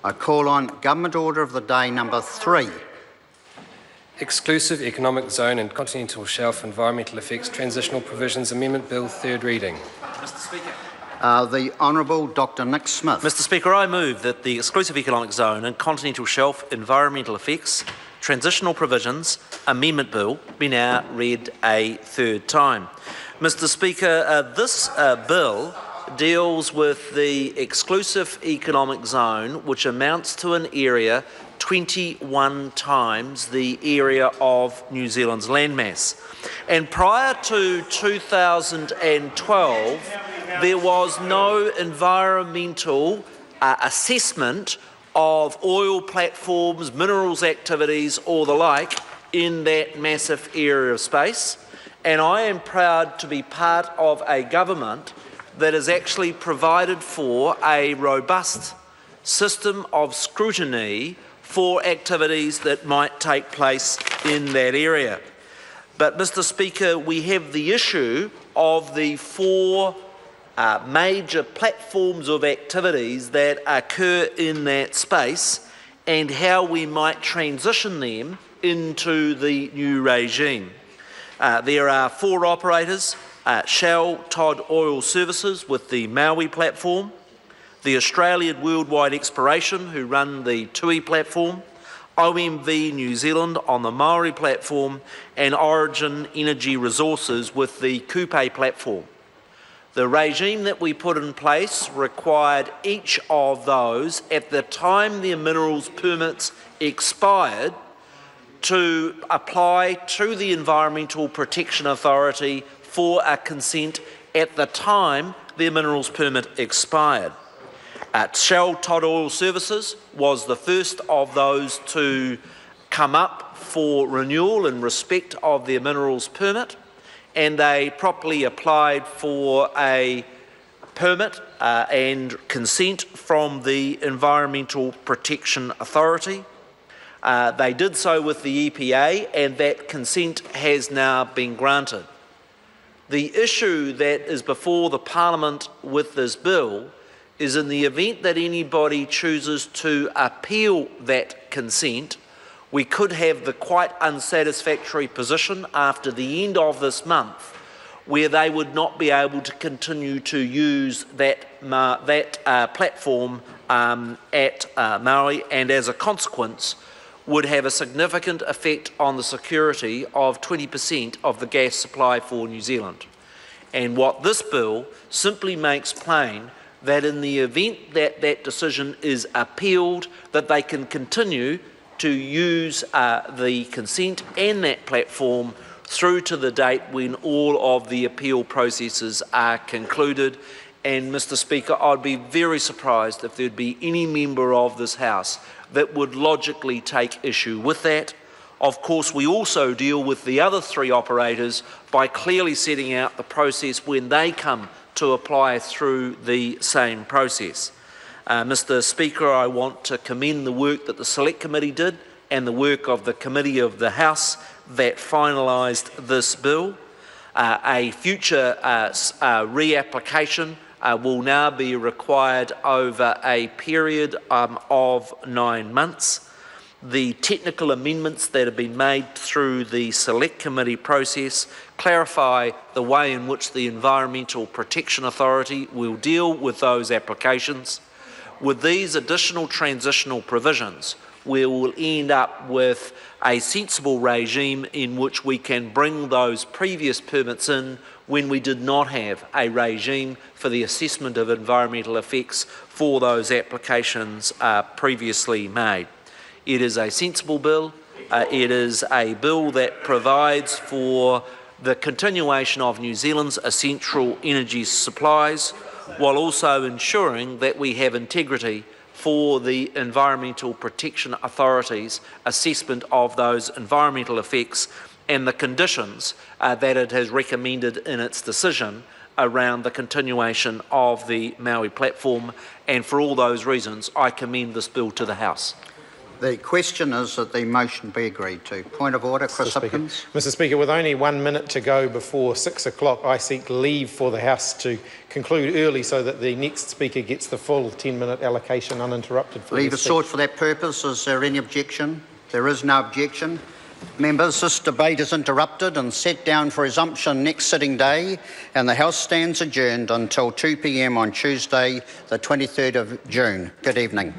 I call on Government Order of the Day number 3. Exclusive Economic Zone and Continental Shelf Environmental Effects Transitional Provisions Amendment Bill, third reading. Mr Speaker. The Honourable Dr Nick Smith. Mr Speaker, I move that the Exclusive Economic Zone and Continental Shelf Environmental Effects Transitional Provisions Amendment Bill be now read a third time. Mr Speaker, this bill deals with the Exclusive Economic Zone, which amounts to an area 21 times the area of New Zealand's landmass. And prior to 2012, there was no environmental assessment of oil platforms, minerals activities or the like in that massive area of space. And I am proud to be part of a government that has actually provided for a robust system of scrutiny for activities that might take place in that area. But Mr Speaker, we have the issue of the 4 major platforms of activities that occur in that space and how we might transition them into the new regime. There are 4 operators: Shell Todd Oil Services with the Maui platform, the Australian Worldwide Exploration who run the Tui platform, OMV New Zealand on the Maori platform, and Origin Energy Resources with the Kupe platform. The regime that we put in place required each of those, at the time their minerals permits expired, to apply to the Environmental Protection Authority for a consent at the time their minerals permit expired. Shell Todd Oil Services was the first of those to come up for renewal in respect of their minerals permit, and they properly applied for a permit and consent from the Environmental Protection Authority. They did so with the EPA, and that consent has now been granted. The issue that is before the Parliament with this bill is, in the event that anybody chooses to appeal that consent, we could have the quite unsatisfactory position after the end of this month where they would not be able to continue to use that platform at Maui, and as a consequence would have a significant effect on the security of 20% of the gas supply for New Zealand. And what this bill simply makes plain, that in the event that that decision is appealed, that they can continue to use the consent and that platform through to the date when all of the appeal processes are concluded. And Mr Speaker, I'd be very surprised if there'd be any member of this House that would logically take issue with that. Of course, we also deal with the other 3 operators by clearly setting out the process when they come to apply through the same process. Mr Speaker, I want to commend the work that the Select Committee did and the work of the Committee of the House that finalised this bill. A future reapplication will now be required over a period of 9 months. The technical amendments that have been made through the Select Committee process clarify the way in which the Environmental Protection Authority will deal with those applications. With these additional transitional provisions, we will end up with a sensible regime in which we can bring those previous permits in when we did not have a regime for the assessment of environmental effects for those applications previously made. It is a sensible bill. It is a bill that provides for the continuation of New Zealand's essential energy supplies, while also ensuring that we have integrity for the Environmental Protection Authority's assessment of those environmental effects and the conditions that it has recommended in its decision around the continuation of the Maui platform. And for all those reasons, I commend this bill to the House. The question is that the motion be agreed to. Point of order, Chris Hipkins. Mr. Speaker, with only 1 minute to go before 6 o'clock, I seek leave for the House to conclude early so that the next speaker gets the full 10-minute allocation uninterrupted. For Leave is sought for that purpose. Is there any objection? There is no objection. Members, this debate is interrupted and set down for resumption next sitting day, and the House stands adjourned until 2 p.m. on Tuesday, the 23rd of June. Good evening.